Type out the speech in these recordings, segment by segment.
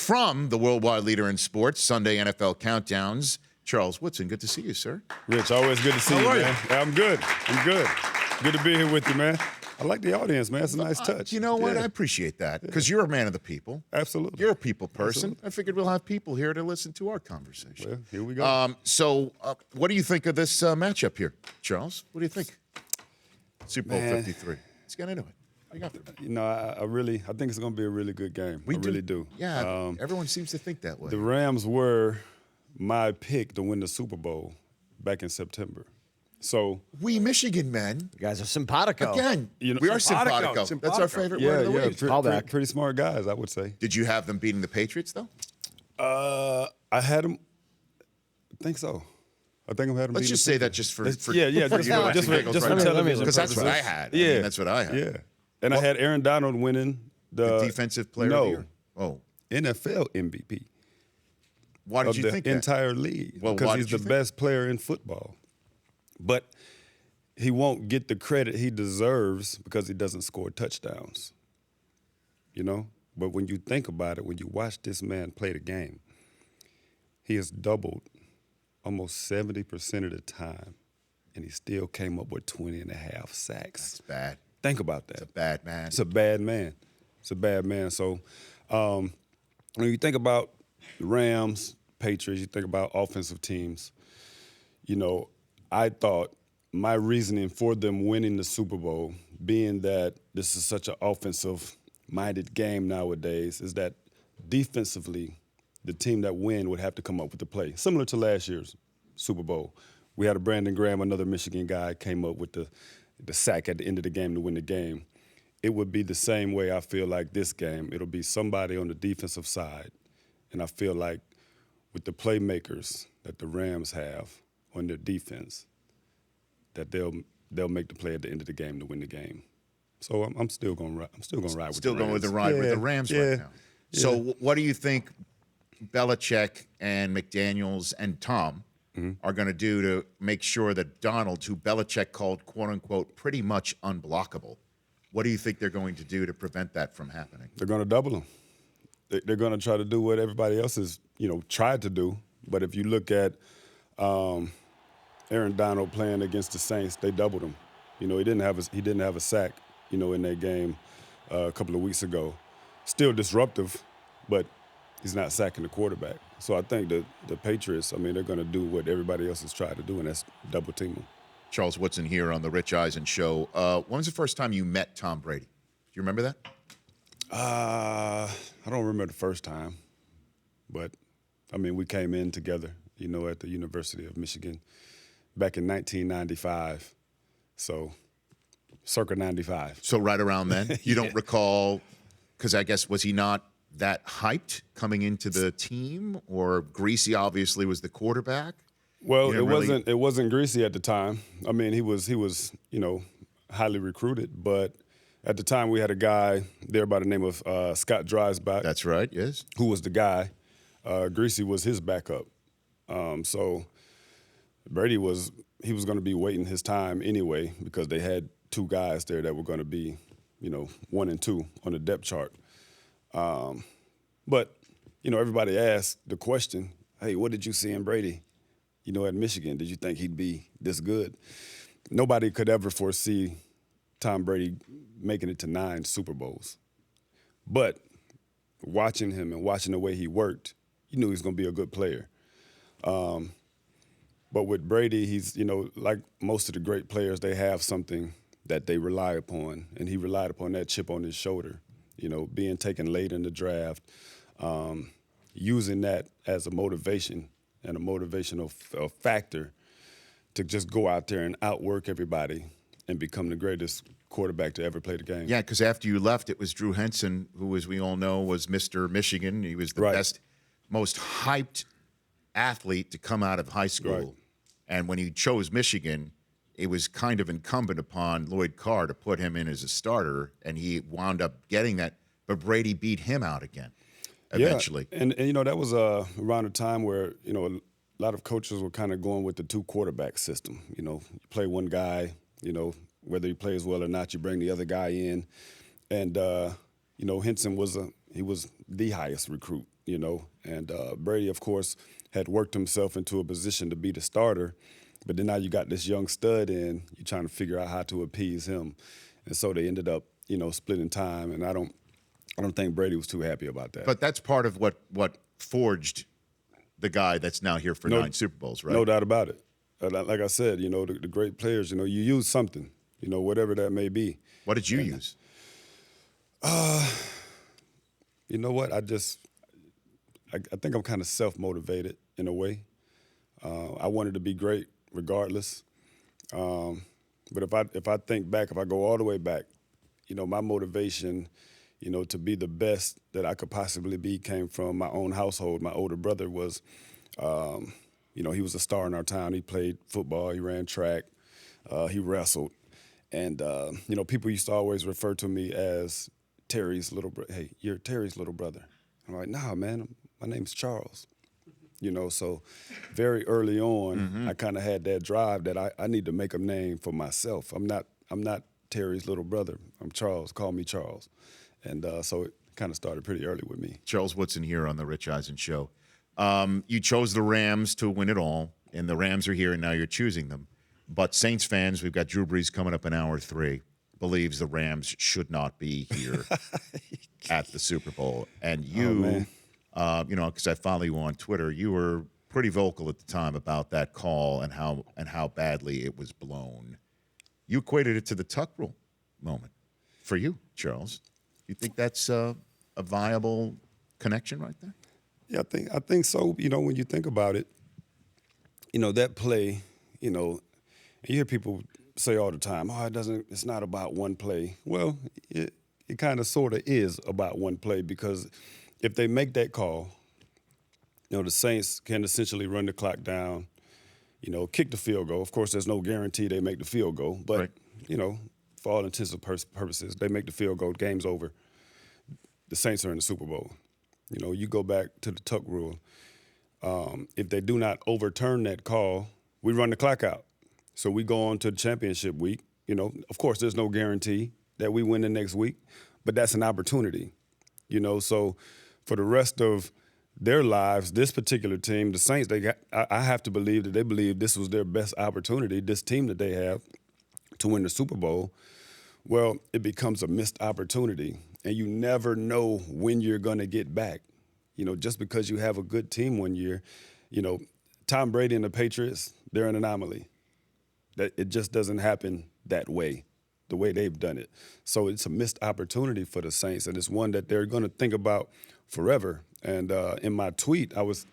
From the worldwide leader in sports, Sunday NFL Countdowns, Charles Woodson. Good to see you, sir. Rich, always good to see you, How are man. you? I'm good. I'm good. Good to be here with you, man. I like the audience, man. It's a nice touch. You know what? Yeah. I appreciate that because you're a man of the people. Absolutely. You're a people person. Absolutely. I figured we'll have people here to listen to our conversation. Well, here we go. So what do you think of this matchup here, Charles? What do you think? Super Bowl 53. Let's get into it. What you got for me? You know, I think it's going to be a really good game. I really do. Yeah, everyone seems to think that way. The Rams were my pick to win the Super Bowl back in September. So we Michigan men. You guys are simpatico. Again, You know, we are simpatico. simpatico. That's our favorite word of the week. Pretty smart guys, I would say. Did you have them beating the Patriots, though? I had them. I think so. I think I had them. Let's just say that just for just for television television. because that's what I had. I mean, that's what I had. Yeah, and I had Aaron Donald winning the defensive player of the year. Oh, NFL MVP. Why did of you the think that? entire league? Well, because why he's did you the think best player in football. But he won't get the credit he deserves because he doesn't score touchdowns. You know? But when you think about it, when you watch this man play the game, he has doubled almost 70% of the time, and he still came up with 20 and a half sacks. That's bad. Think about that. It's a bad man. It's a bad man. It's a bad man. So when you think about the Rams, Patriots, you think about offensive teams, you know, I thought my reasoning for them winning the Super Bowl, being that this is such an offensive-minded game nowadays, is that defensively, the team that win would have to come up with the play, similar to last year's Super Bowl. We had a Brandon Graham, another Michigan guy, came up with the sack at the end of the game to win the game. It would be the same way I feel like this game. It'll be somebody on the defensive side, and I feel like with the playmakers that the Rams have on their defense, that they'll make the play at the end of the game to win the game. So I'm still going to ride with the Rams. Still going with the ride with the Rams right now. Yeah. So what do you think Belichick and McDaniels and Tom are going to do to make sure that Donald, who Belichick called, quote unquote, pretty much unblockable, what do you think they're going to do to prevent that from happening? They're going to double him. They're going to try to do what everybody else has, tried to do. But if you look at Aaron Donald playing against the Saints, they doubled him. He didn't have a sack, in that game a couple of weeks ago. Still disruptive, but he's not sacking the quarterback. So I think the Patriots, they're going to do what everybody else has tried to do, and that's double team him. Charles Woodson here on the Rich Eisen Show. When was the first time you met Tom Brady? Do you remember that? I don't remember the first time, but, we came in together, at the University of Michigan back in 1995. So circa 95. So right around then? You don't recall, because I guess, was he not that hyped coming into the team? Or Greasy obviously was the quarterback? Well, it wasn't Greasy at the time. He was highly recruited, but at the time we had a guy there by the name of Scott Dreisbach. That's right, yes. Who was the guy. Greasy was his backup. So Brady was going to be waiting his time anyway because they had two guys there that were going to be, 1 and 2 on the depth chart. But, everybody asked the question, hey, what did you see in Brady, at Michigan? Did you think he'd be this good? Nobody could ever foresee Tom Brady making it to 9 Super Bowls. But watching him and watching the way he worked, you knew he was going to be a good player. But with Brady, he's, like most of the great players, they have something that they rely upon, and he relied upon that chip on his shoulder, being taken late in the draft, using that as a motivation and a motivational factor to just go out there and outwork everybody and become the greatest quarterback to ever play the game. Yeah, because after you left, it was Drew Henson, who, as we all know, was Mr. Michigan. He was the best, most hyped athlete to come out of high school. Right. And when he chose Michigan, it was kind of incumbent upon Lloyd Carr to put him in as a starter, and he wound up getting that. But Brady beat him out again eventually. Yeah. And that was around a time where, a lot of coaches were kind of going with the 2 quarterback system. You play one guy, whether he plays well or not, you bring the other guy in. And, Henson was He was the highest recruit, And Brady, of course, had worked himself into a position to be the starter. But then now you got this young stud in, you're trying to figure out how to appease him. And so they ended up, splitting time. And I don't think Brady was too happy about that. But that's part of what forged the guy that's now here for 9 Super Bowls, right? No doubt about it. Like I said, the great players, you use something, whatever that may be. What did you use? You know what? I think I'm kind of self-motivated in a way. I wanted to be great regardless. But if I think back, if I go all the way back, my motivation, to be the best that I could possibly be came from my own household. My older brother was, he was a star in our town. He played football, he ran track, he wrestled. And, people used to always refer to me as Terry's little brother. Hey, you're Terry's little brother. I'm like, nah, man, my name's Charles. So very early on, I kind of had that drive that I need to make a name for myself. I'm not Terry's little brother. I'm Charles. Call me Charles. And so it kind of started pretty early with me. Charles Woodson here on the Rich Eisen Show. You chose the Rams to win it all, and the Rams are here, and now you're choosing them. But Saints fans, we've got Drew Brees coming up in hour 3, believes the Rams should not be here at the Super Bowl. And you, because I follow you on Twitter, you were pretty vocal at the time about that call and how badly it was blown. You equated it to the Tuck Rule moment for you, Charles. You think that's a viable connection right there? Yeah, I think so. When you think about it, that play, you hear people say all the time, it's not about one play. Well, it kind of sort of is about one play, because if they make that call, the Saints can essentially run the clock down, kick the field goal. Of course, there's no guarantee they make the field goal, but, right. For all intents and purposes, they make the field goal, game's over. The Saints are in the Super Bowl. You go back to the Tuck Rule. If they do not overturn that call, we run the clock out. So we go on to the championship week. Of course, there's no guarantee that we win the next week, but that's an opportunity. So for the rest of their lives, this particular team, the Saints, I have to believe that they believe this was their best opportunity, this team that they have, to win the Super Bowl. Well, it becomes a missed opportunity, and you never know when you're going to get back. Just because you have a good team one year, Tom Brady and the Patriots, they're an anomaly. That it just doesn't happen that way, the way they've done it. So it's a missed opportunity for the Saints, and it's one that they're going to think about forever. And in my tweet, I was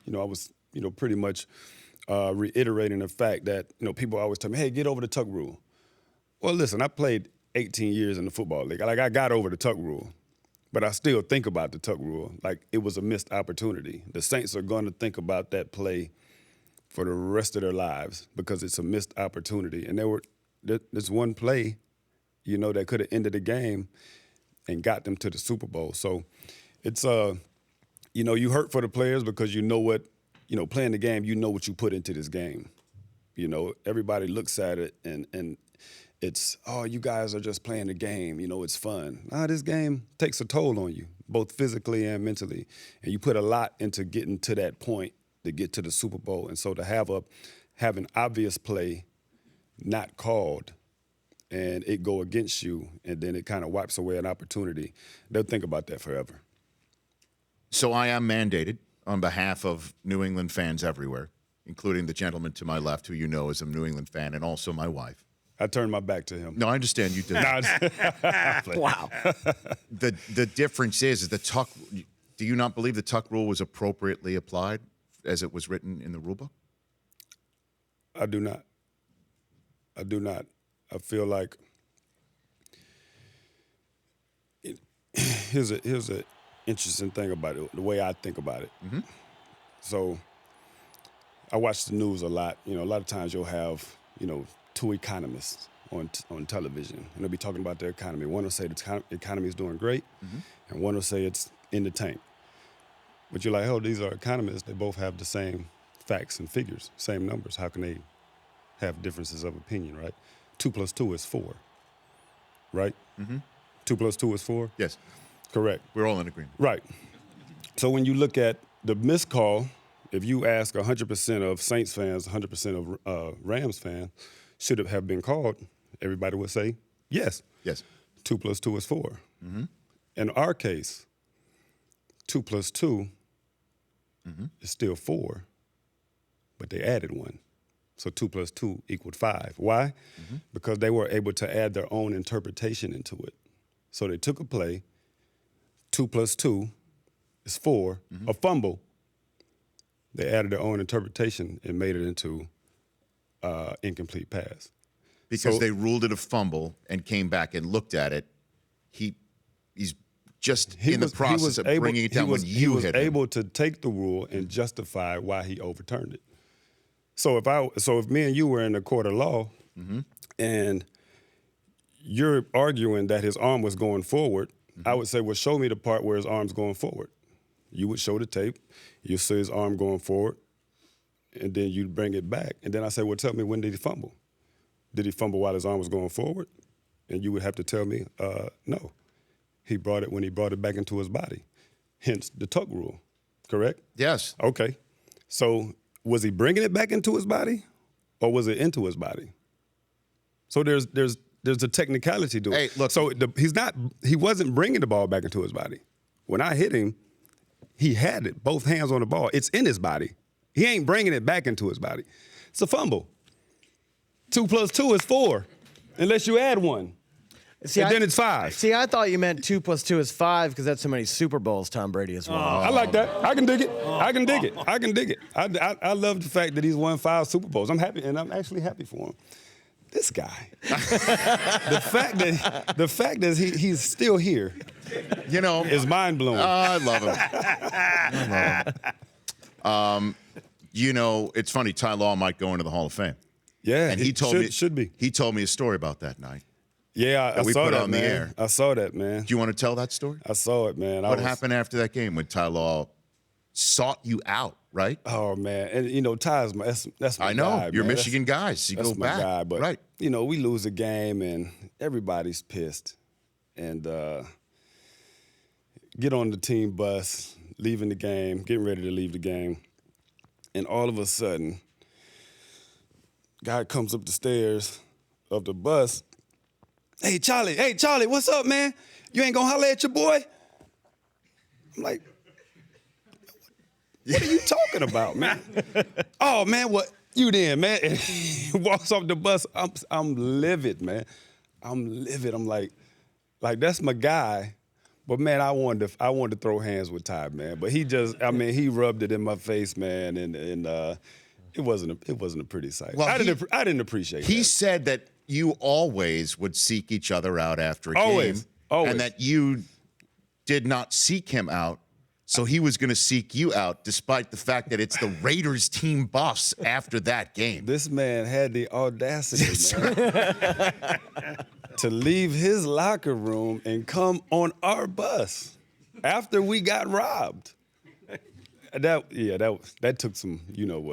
pretty much reiterating the fact that people always tell me, "Hey, get over the Tuck Rule." Well, listen, I played 18 years in the football league. I got over the Tuck Rule, but I still think about the Tuck Rule like it was a missed opportunity. The Saints are going to think about that play for the rest of their lives because it's a missed opportunity. And there's one play, that could have ended the game and got them to the Super Bowl. So it's you hurt for the players because playing the game, what you put into this game. Everybody looks at it and it's, you guys are just playing the game, it's fun. This game takes a toll on you, both physically and mentally. And you put a lot into getting to that point to get to the Super Bowl. And so to have an obvious play not called and it go against you, and then it kind of wipes away an opportunity, they'll think about that forever. So I am mandated on behalf of New England fans everywhere, including the gentleman to my left, who is a New England fan, and also my wife. I turned my back to him. No, I understand you did. Wow. The difference is the Tuck. Do you not believe the Tuck Rule was appropriately applied as it was written in the rule book? I do not. I feel like here's an interesting thing about it, the way I think about it. Mm-hmm. So I watch the news a lot. A lot of times you'll have, two economists on television, and they'll be talking about their economy. One will say the economy is doing great, and one will say it's in the tank. But you're like, these are economists. They both have the same facts and figures, same numbers. How can they have differences of opinion, right? 2 + 2 is 4, right? 2 + 2 is 4? Yes. Correct. We're all in agreement. Right. So when you look at the missed call, if you ask 100% of Saints fans, 100% of Rams fans, should it have been called, everybody would say yes. Yes. 2 + 2 is 4. In our case, 2 + 2 is still 4, but they added 1. So 2 + 2 = 5. Why? Because they were able to add their own interpretation into it. So they took a play, 2 + 2 is 4, a fumble. They added their own interpretation and made it into incomplete pass. Because So- they ruled it a fumble and came back and looked at it. He's just in the process of bringing it down when you He was hit him. able to take the rule and justify why he overturned it. So if me and you were in a court of law and you're arguing that his arm was going forward, I would say, well, show me the part where his arm's going forward. You would show the tape. You see his arm going forward, and then you'd bring it back. And then I say, well, tell me, when did he fumble? Did he fumble while his arm was going forward? And you would have to tell me, no. He brought it when he brought it back into his body. Hence the tuck rule, correct? Yes. Okay. So was he bringing it back into his body, or was it into his body? So there's a technicality to it. Hey, look. So he wasn't bringing the ball back into his body. When I hit him, he had it, both hands on the ball. It's in his body. He ain't bringing it back into his body. It's a fumble. 2 + 2 is 4, unless you add 1. See, and then it's 5. See, I thought you meant 2 + 2 is 5 because that's so many Super Bowls Tom Brady has won. I like that. I can dig it. I can dig it. I can dig it. I love the fact that he's won 5 Super Bowls. I'm happy, and I'm actually happy for him. This guy, the fact that he's still here, is mind blowing. I love him. It's funny. Ty Law might go into the Hall of Fame. Yeah, And he told me should be. He told me a story about that night. Yeah, I we saw put that, on the man. air. I saw that, man. Do you want to tell that story? I saw it, man. What happened after that game when Ty Law sought you out, right? Oh man, and Ty's that's my I know. guy, You're man. Michigan guys. You That's go my back. guy, but right. we lose a game and everybody's pissed, and get on the team bus, leaving the game, getting ready to leave the game, and all of a sudden, guy comes up the stairs of the bus. Hey Charlie, what's up, man? You ain't gonna holler at your boy? I'm like, what are you talking about, man? Oh man, what you then, man? And he walks off the bus. I'm livid, man. I'm livid. I'm like that's my guy. But man, I wanted to throw hands with Ty, man. But he rubbed it in my face, man, and it wasn't a pretty sight. Well, I didn't appreciate that. He said that you always would seek each other out after a Always. game. Always. And that you did not seek him out. So he was going to seek you out, despite the fact that it's the Raiders team boss after that game. This man had the audacity, man, to leave his locker room and come on our bus after we got robbed. That took some,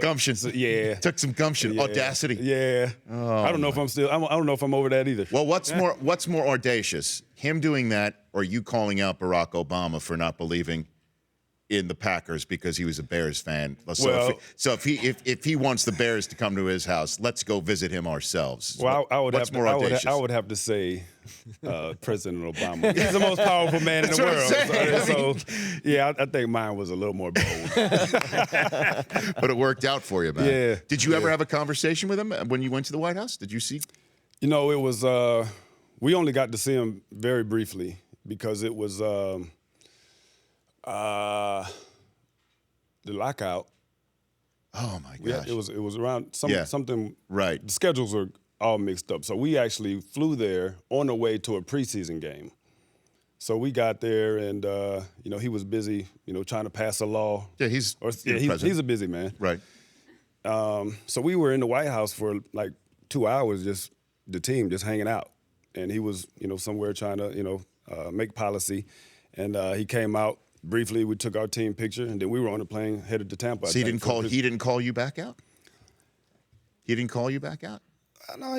Gumption. Yeah. Took some gumption, Yeah. audacity. Yeah. I don't know if I don't know if I'm over that either. Well, what's more audacious, him doing that or you calling out Barack Obama for not believing in the Packers because he was a Bears fan? So if he wants the Bears to come to his house, let's go visit him ourselves. Well, I would what's have more audacious? I would have to say President Obama. He's the most powerful man in the That's what I'm world. saying. So yeah, I think mine was a little more bold. But it worked out for you, man. Yeah. Did you ever have a conversation with him when you went to the White House? Did you see? It was we only got to see him very briefly because it was the lockout. Oh my Yeah, gosh. it was around Yeah. something. Right. The schedules were all mixed up, so we actually flew there on the way to a preseason game. So we got there, and he was busy, trying to pass a law. Yeah, he's he's a busy man. right. So we were in the White House for like 2 hours, just the team just hanging out, and he was somewhere trying to make policy, and he came out briefly. We took our team picture, and then we were on the plane headed to Tampa. So he didn't call you back out? He didn't call you back out? No,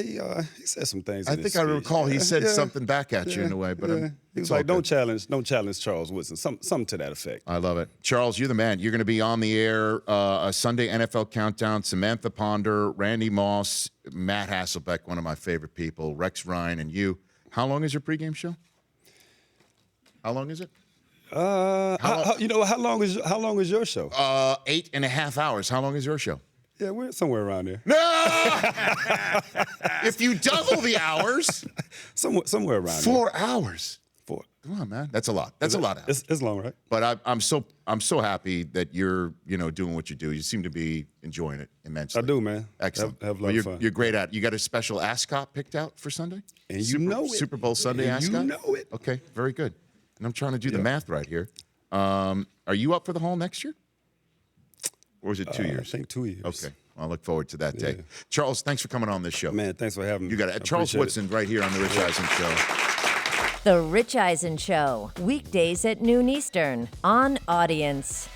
He said some things. I in his think I speech. recall he said Yeah. something back at you in a way, but he it's was all like, good. don't challenge Charles Woodson. Something to that effect. I love it. Charles, you're the man. You're going to be on the air, a Sunday NFL Countdown, Samantha Ponder, Randy Moss, Matt Hasselbeck, one of my favorite people, Rex Ryan, and you. How long is your pregame show? How long is it? How long is your show? 8.5 hours. How long is your show? Yeah, we're somewhere around there. No! If you double the hours, somewhere around 4 hours. there. 4. Come on, man. That's a lot. That's a lot. It's long, right? But I'm so happy that you're doing what you do. You seem to be enjoying it immensely. I do, man. Excellent. Have a lot of fun. You're great at it. You got a special ascot picked out for Sunday? And you know it. Super Bowl Sunday And ascot? you know it. Okay, very good. And I'm trying to do the math right here. Are you up for the Hall next year? Or is it 2 years? I think 2 years. Okay. Well, I look forward to that day. Charles, thanks for coming on this show. Man, thanks for having me. You got it. Charles Woodson right here on The Rich Eisen Show. The Rich Eisen Show, weekdays at noon Eastern on Audience.